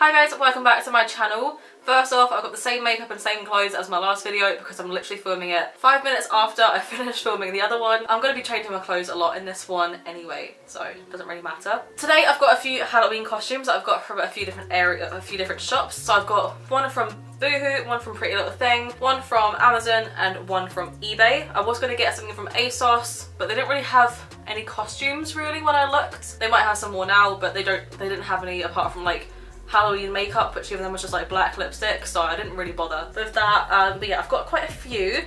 Hi guys, welcome back to my channel. First off, I've got the same makeup and same clothes as my last video because I'm literally filming it 5 minutes after I finished filming the other one. I'm going to be changing my clothes a lot in this one anyway, so it doesn't really matter. Today I've got a few Halloween costumes that I've got from a few different shops. So I've got one from Boohoo, one from Pretty Little Thing, one from Amazon and one from eBay. I was going to get something from ASOS, but they didn't really have any costumes really when I looked. They might have some more now, but they didn't have any apart from like Halloween makeup, which even then was just like black lipstick, so I didn't really bother with that. But yeah, I've got quite a few,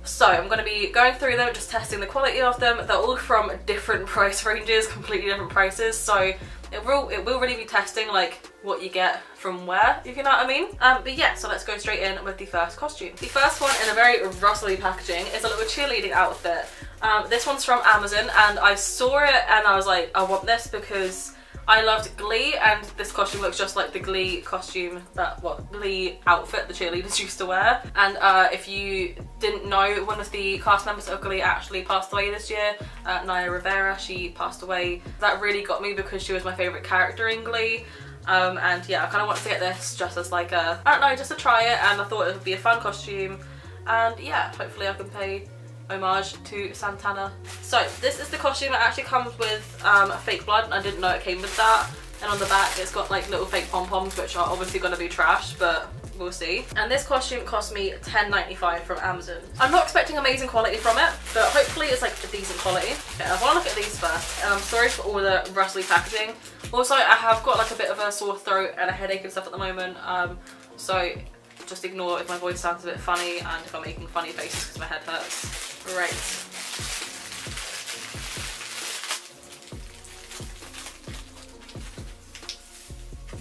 so I'm going to be going through them, just testing the quality of them. They're all from different price ranges, completely different prices, so it will really be testing like what you get from where, if you know what I mean. But yeah, so let's go straight in with the first costume. The first one in a very rustly packaging is a little cheerleading outfit. This one's from Amazon, and I saw it and I was like, I want this because I loved Glee, and this costume looks just like the Glee costume Glee outfit the cheerleaders used to wear. And if you didn't know, one of the cast members of Glee actually passed away this year, Naya Rivera. She passed away. That really got me because she was my favourite character in Glee. And yeah, I kind of wanted to get this just as like a, I don't know, just to try it, and I thought it would be a fun costume. And yeah, hopefully I can pay homage to Santana. So this is the costume that actually comes with fake blood, and I didn't know it came with that. And on the back it's got like little fake pom-poms, which are obviously going to be trash, but we'll see. And this costume cost me $10.95 from Amazon. I'm not expecting amazing quality from it, but hopefully it's like a decent quality. Okay, I want to look at these first. Sorry for all the rustly packaging. Also, I have got like a bit of a sore throat and a headache and stuff at the moment, so just ignore if my voice sounds a bit funny and if I'm making funny faces because my head hurts. Right.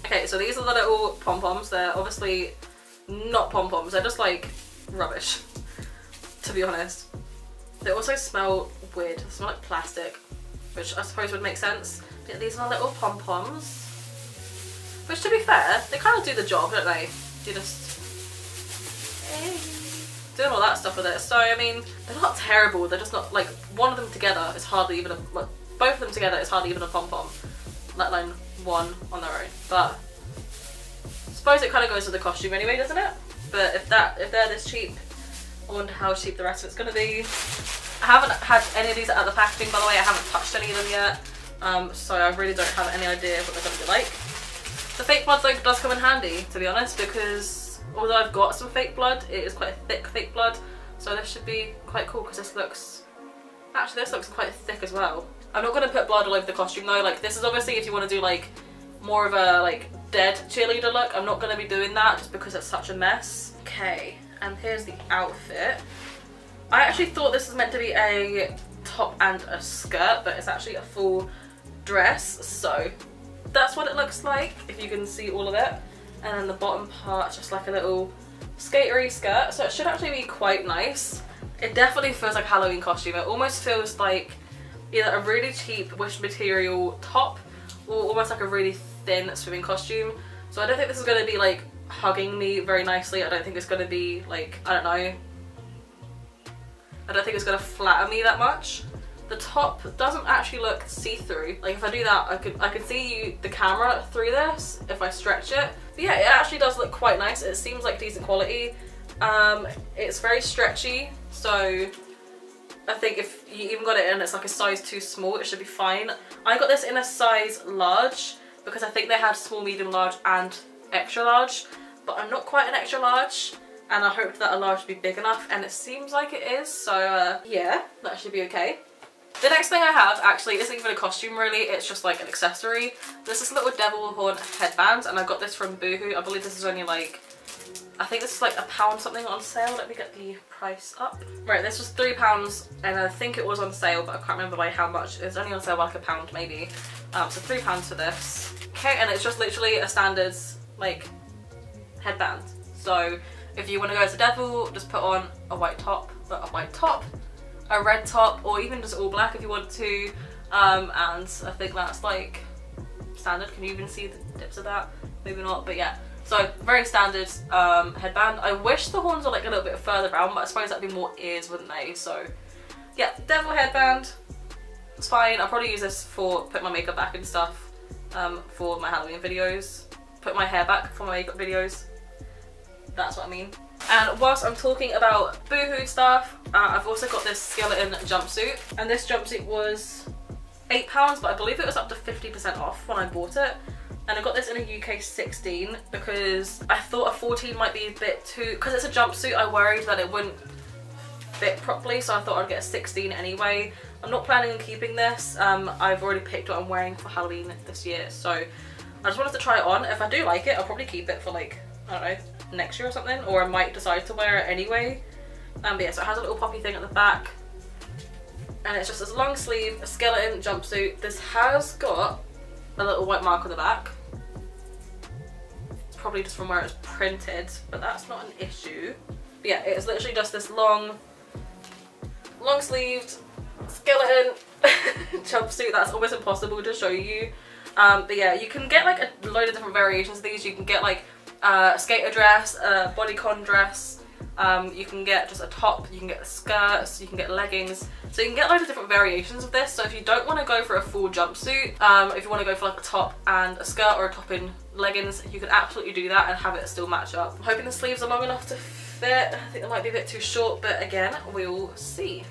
Okay, so these are the little pom-poms. They're obviously not pom-poms, they're just like rubbish, to be honest. They also smell weird. They smell like plastic, which I suppose would make sense. But these are little pom-poms, which to be fair, they kind of do the job, don't they? You just doing all that stuff with it. So I mean, they're not terrible, they're just not, like, one of them together is hardly even a, like, both of them together is hardly even a pom-pom, let alone one on their own. But I suppose it kind of goes with the costume anyway, doesn't it? But if they're this cheap, I wonder how cheap the rest of it's gonna be. I haven't had any of these out of the packaging, by the way. I haven't touched any of them yet, so I really don't have any idea what they're gonna be like. The fake blood though does come in handy, to be honest, because although I've got some fake blood, it is quite a thick fake blood, so this should be quite cool because this looks quite thick as well. I'm not going to put blood all over the costume though. Like, this is obviously if you want to do like more of a like dead cheerleader look. I'm not going to be doing that just because it's such a mess. Okay, and here's the outfit. I actually thought this was meant to be a top and a skirt, but it's actually a full dress, so that's what it looks like if you can see all of it. And then the bottom part's just like a little skatery skirt, so it should actually be quite nice. It definitely feels like a Halloween costume. It almost feels like either a really cheap Wish material top or almost like a really thin swimming costume. So I don't think this is going to be like hugging me very nicely. I don't think it's going to be like, I don't know, I don't think it's going to flatter me that much. The top doesn't actually look see-through. Like, if I do that, I could see the camera through this if I stretch it. But yeah, it actually does look quite nice. It seems like decent quality. It's very stretchy, so I think if you even got it in, it's like a size too small, it should be fine. I got this in a size large because I think they had small, medium, large and extra large, but I'm not quite an extra large, and I hoped that a large would be big enough, and it seems like it is, so yeah, that should be okay. The next thing I have actually isn't even a costume really, it's just like an accessory. This is little devil horn headbands, and I got this from Boohoo. I believe this is only like, I think this is like £1 something on sale. Let me get the price up. Right, this was £3 and I think it was on sale, but I can't remember by how much. It's only on sale by like £1 maybe. So £3 for this. Okay, and it's just literally a standard like headband. So if you want to go as a devil, just put on a white top, a red top, or even just all black if you want to, and I think that's like standard. Can you even see the tips of that? Maybe not, but yeah. So very standard headband. I wish the horns were like a little bit further down, but I suppose that'd be more ears, wouldn't they? So yeah, devil headband. It's fine. I'll probably use this for putting my makeup back and stuff for my Halloween videos. put my hair back for my makeup videos. That's what I mean. And whilst I'm talking about Boohoo stuff, I've also got this skeleton jumpsuit. And this jumpsuit was £8, but I believe it was up to 50% off when I bought it. And I got this in a UK 16 because I thought a 14 might be a bit too, because it's a jumpsuit, I worried that it wouldn't fit properly, so I thought I'd get a 16 anyway. I'm not planning on keeping this. I've already picked what I'm wearing for Halloween this year, so I just wanted to try it on. If I do like it, I'll probably keep it for like, I don't know, next year or something, or I might decide to wear it anyway. But yeah, so it has a little poppy thing at the back, and it's just this long sleeve skeleton jumpsuit. This has got a little white mark on the back. It's probably just from where it's printed, but that's not an issue. But yeah, it's literally just this long sleeved skeleton jumpsuit that's almost impossible to show you. But yeah, you can get like a load of different variations of these. You can get like a skater dress, a bodycon dress, you can get just a top, you can get skirts, you can get leggings, so you can get loads of different variations of this. So if you don't want to go for a full jumpsuit, if you want to go for like a top and a skirt or a top in leggings, you can absolutely do that and have it still match up. I'm hoping the sleeves are long enough to fit. I think they might be a bit too short, but again, we'll see.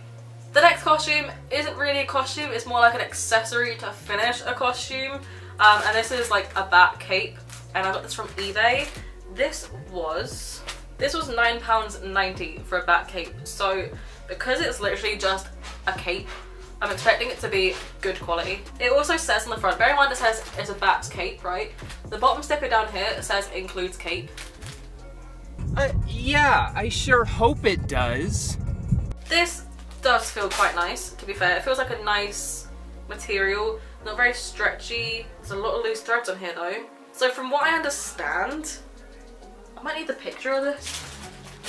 The next costume isn't really a costume, it's more like an accessory to finish a costume. And this is like a bat cape, and I got this from eBay. This was £9.90 for a bat cape. So because it's literally just a cape, I'm expecting it to be good quality. It also says on the front, bear in mind it says it's a bat's cape, right? The bottom sticker down here, it says includes cape. Yeah, I sure hope it does. This does feel quite nice, to be fair. It feels like a nice material, not very stretchy. There's a lot of loose threads on here though. So from what I understand, I might need the picture of this.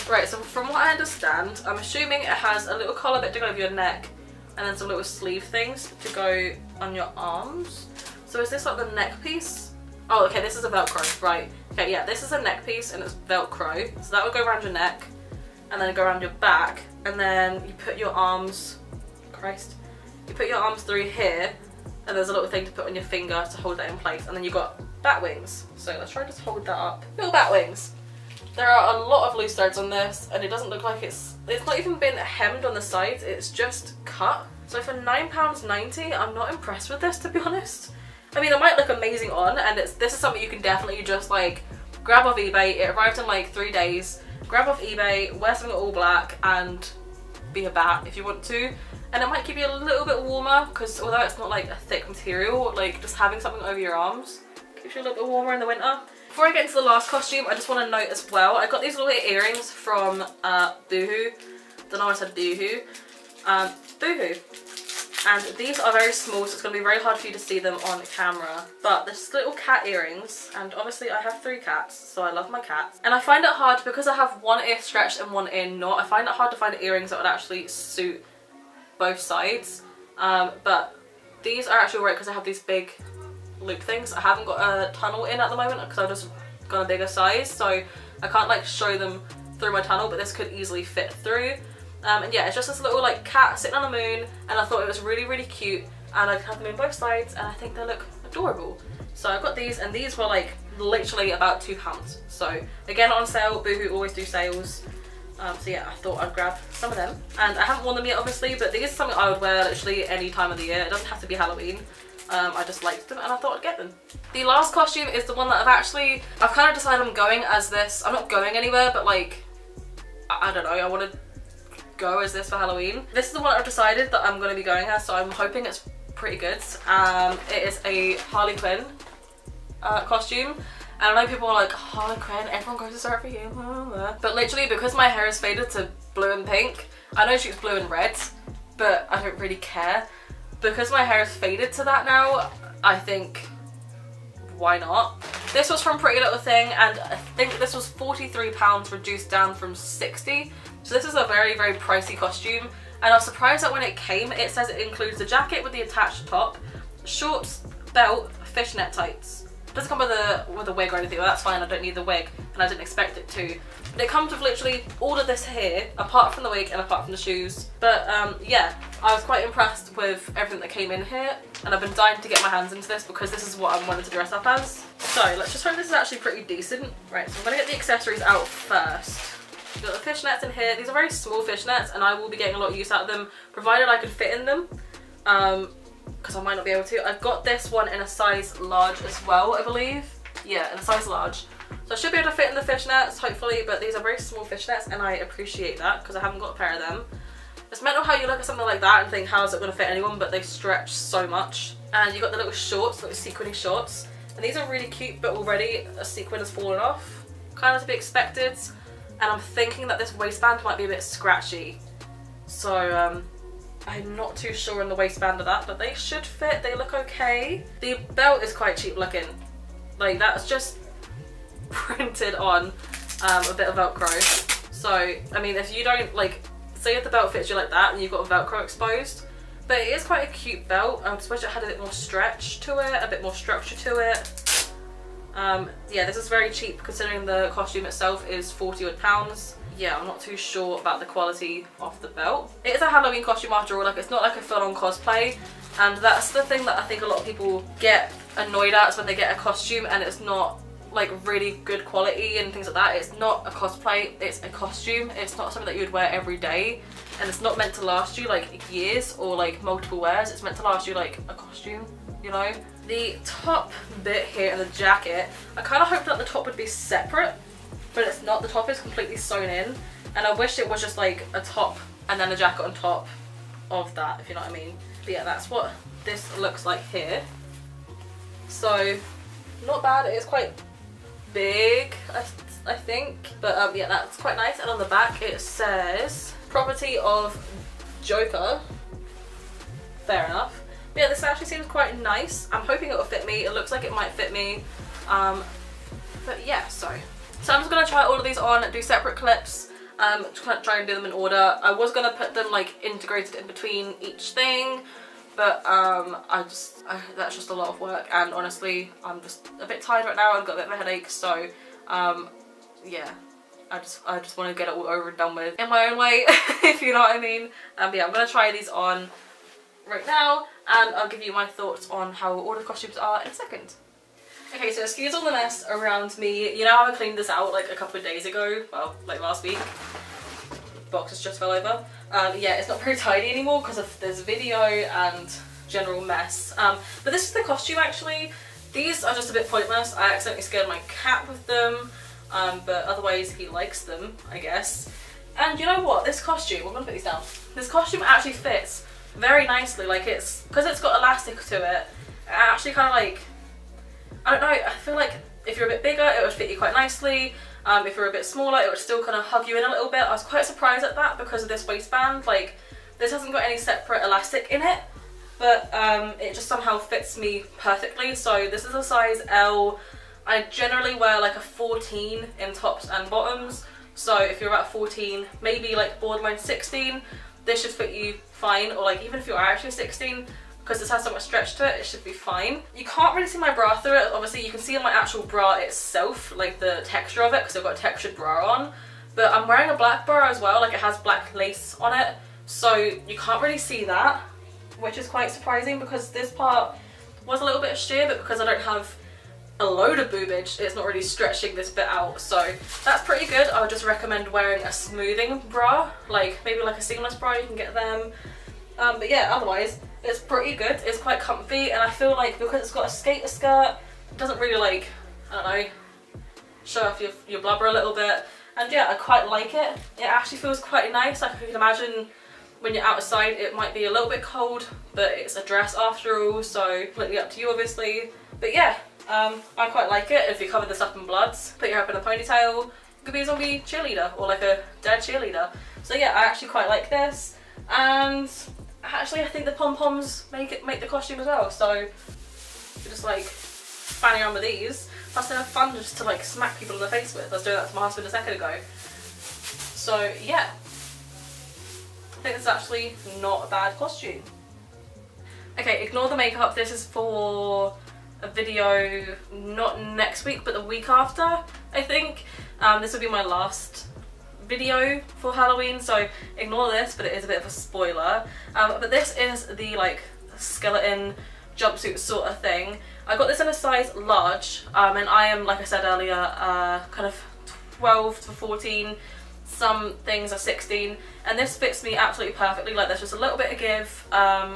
Right, so from what I understand, I'm assuming it has a little collar bit to go over your neck, and then some little sleeve things to go on your arms. So is this like the neck piece? Oh, okay, this is a Velcro, right. Okay, yeah, this is a neck piece and it's Velcro. So that would go around your neck, and then go around your back, and then you put your arms, Christ, you put your arms through here, and there's a little thing to put on your finger to hold that in place, and then you've got bat wings. So let's try to just hold that up. Little bat wings. There are a lot of loose threads on this, and it doesn't look like it's not even been hemmed on the sides, it's just cut. So for £9.90, I'm not impressed with this, to be honest. I mean, it might look amazing on, and this is something you can definitely just like grab off eBay. It arrived in like 3 days. Grab off eBay, wear something all black, and be a bat if you want to. And it might keep you a little bit warmer, because although it's not like a thick material, like just having something over your arms keeps you a little bit warmer in the winter. Before I get into the last costume, I just want to note as well, I got these little earrings from Boohoo. Don't know why I said Boohoo. Boohoo. And these are very small, so it's going to be very hard for you to see them on camera. But they're just little cat earrings, and obviously I have 3 cats, so I love my cats. And I find it hard, because I have one ear stretched and one ear not, I find it hard to find earrings that would actually suit both sides. But these are actually right because I have these big loop things. I haven't got a tunnel in at the moment because I've just got a bigger size, so I can't like show them through my tunnel, but this could easily fit through. And yeah, it's just this little like cat sitting on the moon, and I thought it was really, really cute, and I have them in both sides, and I think they look adorable. So I got these, and these were like literally about £2. So again, on sale. Boohoo always do sales. So yeah, I thought I'd grab some of them, and I haven't worn them yet obviously, but these are something I would wear literally any time of the year. It doesn't have to be Halloween. I just liked them and I thought I'd get them. The last costume is the one that I've kind of decided I'm going as this. I'm not going anywhere, but like, I don't know, I want to go as this for Halloween. This is the one I've decided that I'm going to be going as, so I'm hoping it's pretty good. It is a Harley Quinn costume. And I know people are like, Harley Quinn, everyone goes to start for you. But literally, because my hair is faded to blue and pink, I know she's blue and red, but I don't really care. Because my hair is faded to that now, I think, why not? This was from Pretty Little Thing, and I think this was £43 reduced down from 60. So this is a very, very pricey costume. And I was surprised that when it came, it says it includes the jacket with the attached top, shorts, belt, fishnet tights. It doesn't come with a wig or anything, well, that's fine, I don't need the wig, and I didn't expect it to. But it comes with literally all of this here, apart from the wig and apart from the shoes. But yeah, I was quite impressed with everything that came in here, and I've been dying to get my hands into this because this is what I wanted to dress up as. So let's just hope this is actually pretty decent. Right, so I'm gonna get the accessories out first. We've got the fishnets in here. These are very small fishnets and I will be getting a lot of use out of them, provided I can fit in them. Because I might not be able to. I've got this one in a size large as well, I believe. Yeah, in a size large. So I should be able to fit in the fishnets, hopefully, but these are very small fishnets and I appreciate that because I haven't got a pair of them. It's mental how you look at something like that and think, how is it going to fit anyone, but they stretch so much. And you got the little shorts, little sequiny shorts. And these are really cute, but already a sequin has fallen off. Kind of to be expected. And I'm thinking that this waistband might be a bit scratchy. So, I'm not too sure on the waistband of that, but they should fit. They look okay. The belt is quite cheap looking. Like, that's just printed on a bit of Velcro. So, I mean, if you don't, like, say if the belt fits you like that and you've got Velcro exposed, but it is quite a cute belt. I just wish it had a bit more stretch to it, a bit more structure to it. Yeah, this is very cheap considering the costume itself is £40 odd. Yeah, I'm not too sure about the quality of the belt. It is a Halloween costume after all, like it's not like a full-on cosplay, and that's the thing that I think a lot of people get annoyed at, is when they get a costume and it's not like really good quality and things like that. It's not a cosplay, it's a costume. It's not something that you would wear every day, and it's not meant to last you like years or like multiple wears. It's meant to last you like a costume, you know? The top bit here and the jacket, I kind of hoped that the top would be separate, but it's not. The top is completely sewn in, and I wish it was just like a top and then a jacket on top of that, if you know what I mean. But yeah, that's what this looks like here. So not bad. It is quite big, I think, but yeah, that's quite nice. And on the back it says property of Joker. Fair enough. But yeah, this actually seems quite nice. I'm hoping it will fit me. It looks like it might fit me. But yeah, so I'm just gonna try all of these on, do separate clips, try and do them in order. I was gonna put them like integrated in between each thing, but that's just a lot of work, and honestly I'm just a bit tired right now. I've got a bit of a headache, so yeah, I just want to get it all over and done with in my own way, if you know what I mean. But yeah, I'm gonna try these on right now and I'll give you my thoughts on how all the costumes are in a second. Okay, so excuse all the mess around me. You know how I cleaned this out like a couple of days ago? Well, like last week. Boxes just fell over. Yeah, it's not very tidy anymore because of this video and general mess. But this is the costume actually. These are just a bit pointless. I accidentally scared my cat with them, but otherwise he likes them, I guess. And you know what? This costume, I'm gonna put these down. This costume actually fits very nicely. Like it's, because it's got elastic to it, it actually kind of like, I don't know, I feel like if you're a bit bigger it would fit you quite nicely. If you're a bit smaller it would still kind of hug you in a little bit. I was quite surprised at that because of this waistband. Like this hasn't got any separate elastic in it, but it just somehow fits me perfectly. So this is a size L. I generally wear like a 14 in tops and bottoms, so if you're about 14, maybe like borderline 16, this should fit you fine. Or like even if you're actually 16, because this has so much stretch to it, it should be fine. You can't really see my bra through it. Obviously you can see my actual bra itself, like the texture of it, because I've got a textured bra on. But I'm wearing a black bra as well, like it has black lace on it, so you can't really see that, which is quite surprising because this part was a little bit sheer, but because I don't have a load of boobage, it's not really stretching this bit out, so that's pretty good. I would just recommend wearing a smoothing bra, like maybe like a seamless bra, you can get them. But yeah, otherwise it's pretty good. It's quite comfy, and I feel like because it's got a skater skirt, it doesn't really like, I don't know, show off your blubber a little bit. And yeah, I quite like it. It actually feels quite nice. Like you can imagine when you're outside it might be a little bit cold, but it's a dress after all, so completely up to you obviously. But yeah, I quite like it. If you cover this up in bloods, put your hair up in a ponytail, you could be a zombie cheerleader or like a dead cheerleader. So yeah, I actually quite like this, and actually I think the pom-poms make the costume as well, so you're just like fanning around with these. Plus they're fun just to like smack people in the face with. I was doing that to my husband a second ago. So yeah, I think it's actually not a bad costume. Okay, ignore the makeup. This is for a video not next week but the week after, I think. This will be my last video for Halloween, so ignore this, but it is a bit of a spoiler. But this is the like skeleton jumpsuit sort of thing. I got this in a size large, and I am, like I said earlier, kind of 12 to 14. Some things are 16, and this fits me absolutely perfectly. Like, there's just a little bit of give.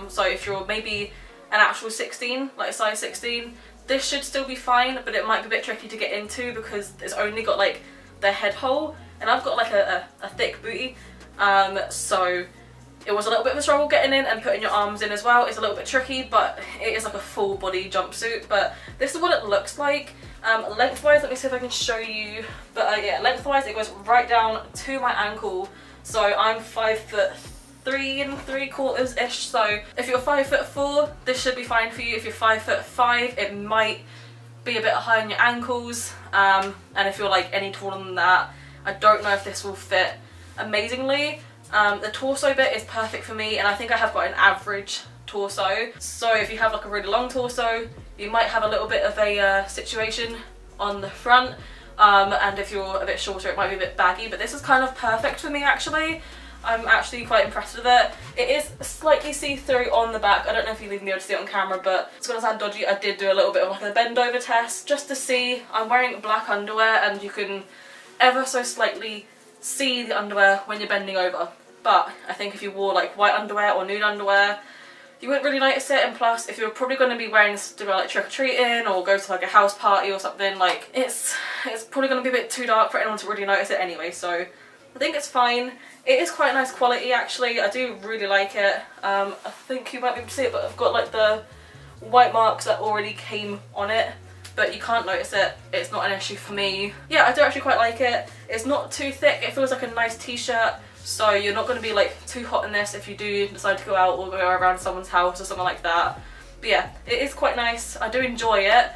So if you're maybe an actual 16, like a size 16, this should still be fine, but it might be a bit tricky to get into because it's only got like the head hole, and I've got like a thick booty, so it was a little bit of a struggle getting in, and putting your arms in as well is a little bit tricky, but it is like a full body jumpsuit. But this is what it looks like. Lengthwise, let me see if I can show you, but yeah, lengthwise it goes right down to my ankle, so I'm 5'3" 3/4 ish, so if you're 5'4", this should be fine for you. If you're 5'5", it might be a bit high on your ankles, and if you're like any taller than that, I don't know if this will fit amazingly. The torso bit is perfect for me, and I think I have got an average torso, so if you have like a really long torso, you might have a little bit of a situation on the front, and if you're a bit shorter it might be a bit baggy, but this is kind of perfect for me actually. I'm actually quite impressed with it. It is slightly see-through on the back. I don't know if you'll even be able to see it on camera, but it's gonna sound dodgy. I did do a little bit of like a bend over test just to see. I'm wearing black underwear, and you can ever so slightly see the underwear when you're bending over. But I think if you wore like white underwear or nude underwear, you wouldn't really notice it. And plus, if you're probably going to be wearing this to go like trick-or-treating or go to like a house party or something, like it's probably going to be a bit too dark for anyone to really notice it anyway, so I think it's fine. It is quite nice quality actually. I do really like it. I think you might be able to see it, but I've got like the white marks that already came on it, but you can't notice it. It's not an issue for me. Yeah, I do actually quite like it. It's not too thick. It feels like a nice t-shirt, so you're not going to be like too hot in this if you do decide to go out or go around someone's house or something like that. But yeah, it is quite nice. I do enjoy it.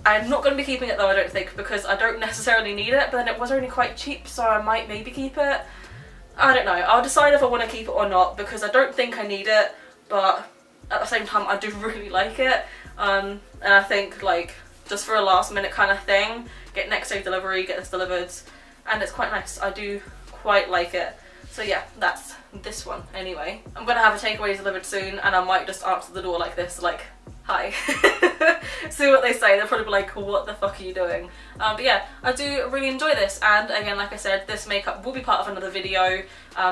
I'm not going to be keeping it though, I don't think, because I don't necessarily need it, but then it was only quite cheap, so I might maybe keep it. I don't know. I'll decide if I want to keep it or not, because I don't think I need it, but at the same time I do really like it. And I think like just for a last minute kind of thing, get next day delivery, get this delivered, and it's quite nice. I do quite like it. So yeah, that's this one anyway. I'm gonna have a takeaway delivered soon, and I might just answer the door like this, like, hi. See what they say. They'll probably be like, what the fuck are you doing? But yeah, I do really enjoy this, and again, like I said, this makeup will be part of another video,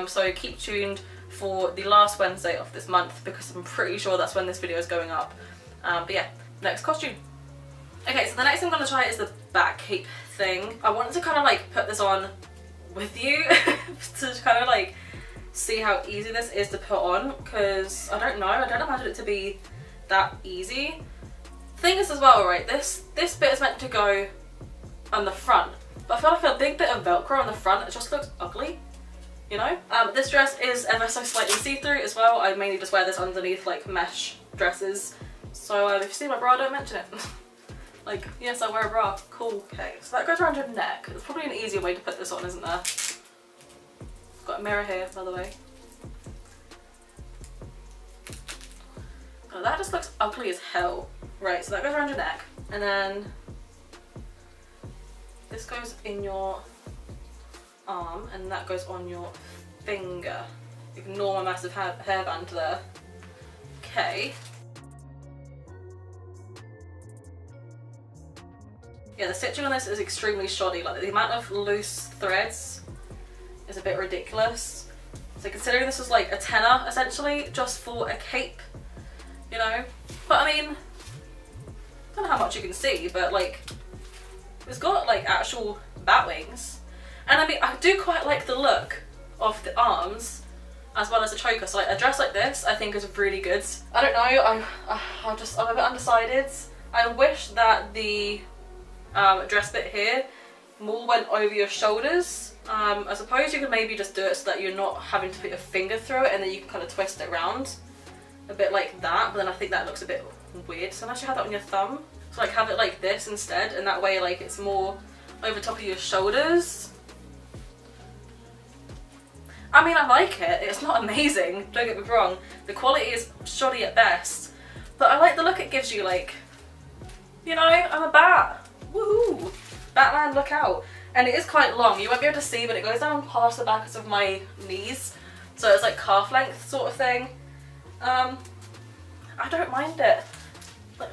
so keep tuned for the last Wednesday of this month, because I'm pretty sure that's when this video is going up. But yeah, next costume. Okay, so the next thing I'm going to try is the back cape thing. I wanted to kind of like put this on with you to kind of like see how easy this is to put on, because I don't know, I don't imagine it to be that easy. Thing is as well, right, this bit is meant to go on the front, but I feel like a big bit of velcro on the front, it just looks ugly, you know? This dress is ever so slightly see-through as well. I mainly just wear this underneath like mesh dresses, so if you see my bra, don't mention it. Like, yes, I wear a bra, cool. Okay, so that goes around your neck. There's probably an easier way to put this on, isn't there? Got a mirror here, by the way. Oh, that just looks ugly as hell. Right, so that goes around your neck, and then this goes in your arm, and that goes on your finger. Ignore my massive hairband there. Okay. Yeah, the stitching on this is extremely shoddy. Like, the amount of loose threads is a bit ridiculous. So considering this was like a tenner essentially just for a cape, you know. But I mean, I don't know how much you can see, but like it's got like actual bat wings, and I mean I do quite like the look of the arms as well as the choker. So like a dress like this I think is really good. I don't know, I'm a bit undecided. I wish that the dress bit here more went over your shoulders. I suppose you could maybe just do it so that you're not having to put your finger through it, and then you can kind of twist it around a bit like that, but then I think that looks a bit weird. So unless you have that on your thumb, so like have it like this instead, and that way like it's more over top of your shoulders. I mean, I like it. It's not amazing, don't get me wrong. The quality is shoddy at best, but I like the look it gives you. Like, you know, I'm a bat. Woohoo! Batman, look out. And it is quite long. You won't be able to see, but it goes down past the backs of my knees, so it's like calf length sort of thing. I don't mind it. Like,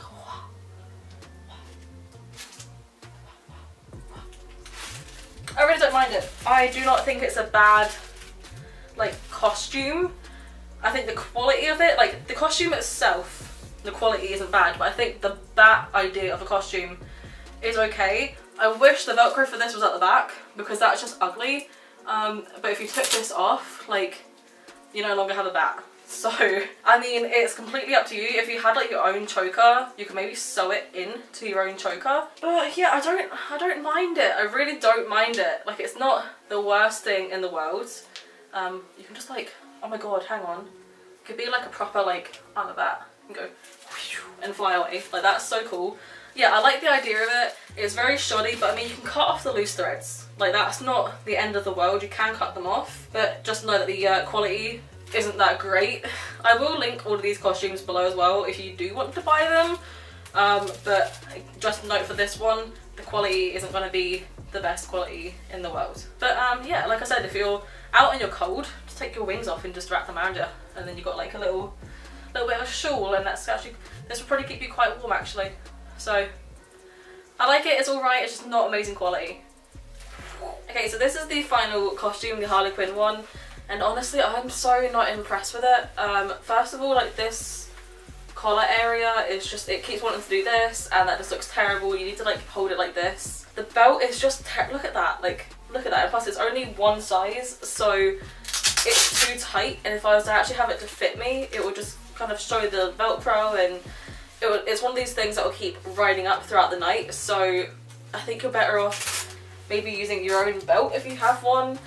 I really don't mind it. I do not think it's a bad, like, costume. I think the quality of it, like, the costume itself, the quality isn't bad, but I think the bat idea of a costume is okay. I wish the Velcro for this was at the back, because that's just ugly. But if you took this off, like, you no longer have a bat. So, I mean, it's completely up to you. If you had like your own choker, you could maybe sew it into your own choker. But yeah, I don't mind it. I really don't mind it. Like, it's not the worst thing in the world. You can just like, oh my god, hang on. It could be like a proper like, I'm a bat, and go and fly away. Like, that's so cool. Yeah, I like the idea of it. It's very shoddy, but I mean, you can cut off the loose threads. Like, that's not the end of the world. You can cut them off, but just know that the quality isn't that great. I will link all of these costumes below as well if you do want to buy them. But just note for this one, the quality isn't going to be the best quality in the world. But yeah, like I said, if you're out and you're cold, just take your wings off and just wrap them around you, and then you've got like a little bit of a shawl, and that's actually, this will probably keep you quite warm actually. So I like it, it's alright, it's just not amazing quality. Okay, so this is the final costume, the Harley Quinn one, and honestly I'm so not impressed with it. First of all, like, this collar area is just, it keeps wanting to do this, and that just looks terrible. You need to like hold it like this. The belt is just, look at that, like, look at that, and plus it's only one size, so it's too tight, and if I was to actually have it to fit me, it would just kind of show the Velcro, and it's one of these things that will keep riding up throughout the night. So I think you're better off maybe using your own belt if you have one.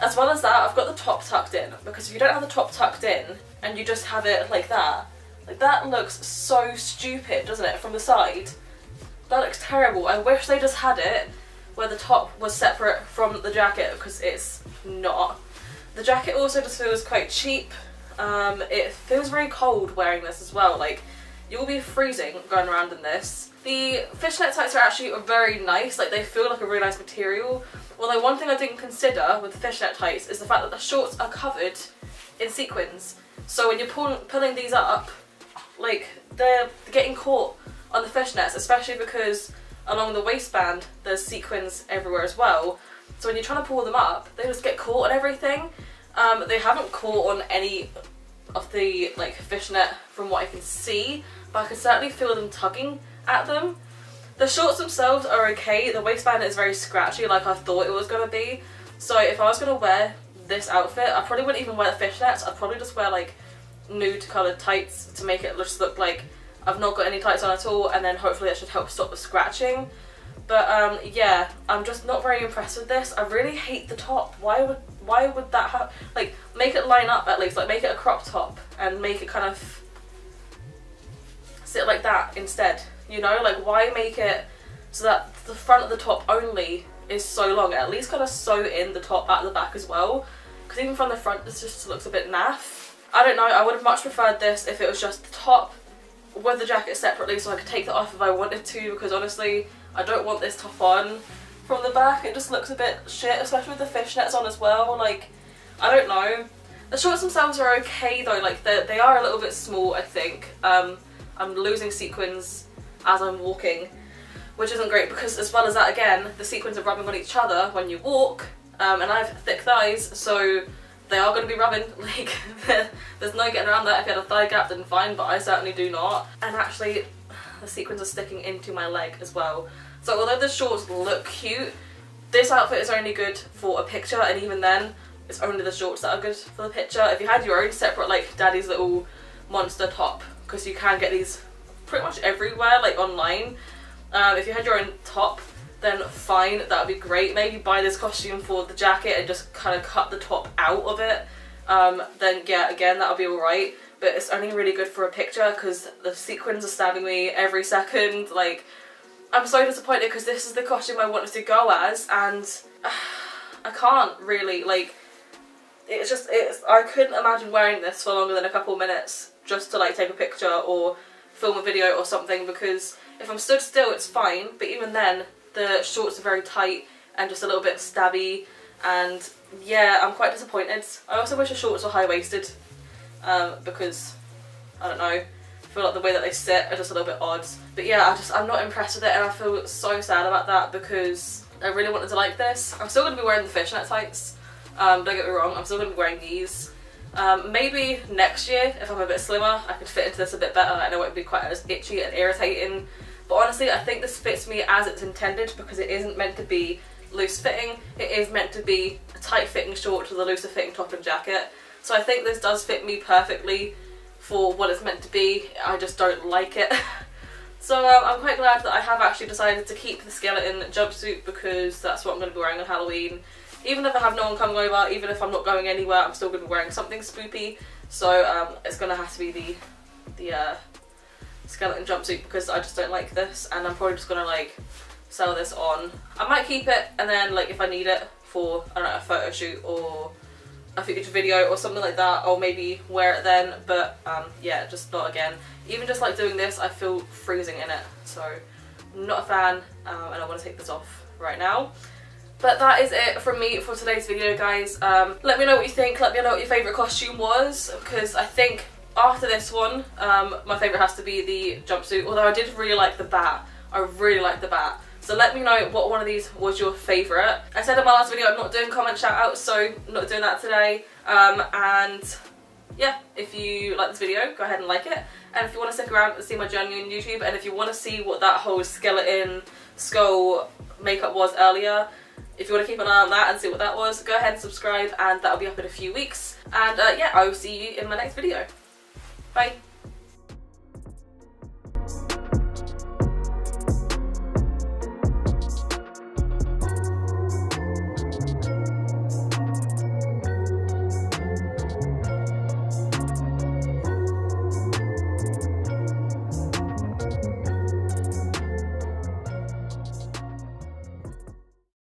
As well as that, I've got the top tucked in, because if you don't have the top tucked in and you just have it like that looks so stupid, doesn't it, from the side? That looks terrible. I wish they just had it where the top was separate from the jacket, because it's not. The jacket also just feels quite cheap. It feels very cold wearing this as well. Like, you'll be freezing going around in this. The fishnet tights are actually very nice, like, they feel like a really nice material. Although one thing I didn't consider with the fishnet tights is the fact that the shorts are covered in sequins. So when you're pulling these up, like, they're getting caught on the fishnets, especially because along the waistband there's sequins everywhere as well. So when you're trying to pull them up, they just get caught on everything. They haven't caught on any of the like fishnet from what I can see, but I can certainly feel them tugging at them. The shorts themselves are okay. The waistband is very scratchy, like I thought it was going to be. So if I was going to wear this outfit, I probably wouldn't even wear the fishnets. I'd probably just wear like nude coloured tights to make it just look like I've not got any tights on at all, and then hopefully that should help stop the scratching. But yeah, I'm just not very impressed with this. I really hate the top. Why would that have, like, make it line up at least, like make it a crop top and make it kind of sit like that instead, you know? Like, why make it so that the front of the top only is so long? At least kind of sew in the top at the back as well, because even from the front this just looks a bit naff. I don't know, I would have much preferred this if it was just the top with the jacket separately, so I could take that off if I wanted to, because honestly I don't want this top on from the back. It just looks a bit shit, especially with the fishnets on as well. Like, I don't know. The shorts themselves are okay though, like they are a little bit small, I think. I'm losing sequins as I'm walking, which isn't great, because as well as that, again, the sequins are rubbing on each other when you walk, and I have thick thighs, so they are going to be rubbing. Like, there's no getting around that. If you had a thigh gap then fine, but I certainly do not. And actually the sequins are sticking into my leg as well. So although the shorts look cute, this outfit is only good for a picture, and even then it's only the shorts that are good for the picture. If you had your own separate like daddy's little monster top, because you can get these pretty much everywhere, like online, if you had your own top, then fine, that would be great. Maybe buy this costume for the jacket and just kind of cut the top out of it. Then yeah, again, that would be alright. But it's only really good for a picture, because the sequins are stabbing me every second. Like, I'm so disappointed, because this is the costume I wanted to go as, and I can't really, like, I couldn't imagine wearing this for longer than a couple of minutes just to like take a picture or film a video or something, because if I'm stood still it's fine, but even then the shorts are very tight and just a little bit stabby, and yeah, I'm quite disappointed. I also wish the shorts were high-waisted, because, I don't know, feel like the way that they sit are just a little bit odd. But yeah, I'm not impressed with it, and I feel so sad about that because I really wanted to like this. I'm still going to be wearing the fishnet tights, don't get me wrong, I'm still going to be wearing these. Maybe next year, if I'm a bit slimmer, I could fit into this a bit better and it won't be quite as itchy and irritating. But honestly, I think this fits me as it's intended because it isn't meant to be loose fitting. It is meant to be a tight fitting short with a looser fitting top and jacket. So I think this does fit me perfectly for what it's meant to be. I just don't like it. So I'm quite glad that I have actually decided to keep the skeleton jumpsuit because that's what I'm going to be wearing on Halloween. Even if I have no one coming over, even if I'm not going anywhere, I'm still going to be wearing something spoopy. So it's going to have to be the skeleton jumpsuit because I just don't like this, and I'm probably just going to like sew this on. I might keep it, and then like if I need it for, I don't know, a photo shoot or a future video or something like that, I'll maybe wear it then, but yeah, just not again. Even just like doing this, I feel freezing in it, so I'm not a fan, and I want to take this off right now. But that is it from me for today's video, guys. Let me know what you think, let me know what your favourite costume was, because I think after this one, my favourite has to be the jumpsuit, although I did really like the bat. I really like the bat. So let me know what one of these was your favourite. I said in my last video I'm not doing comment shout outs, so I'm not doing that today. And yeah, if you like this video, go ahead and like it. And if you want to stick around and see my journey on YouTube, and if you want to see what that whole skeleton skull makeup was earlier, if you want to keep an eye on that and see what that was, go ahead and subscribe, and that'll be up in a few weeks. And yeah, I will see you in my next video. Bye.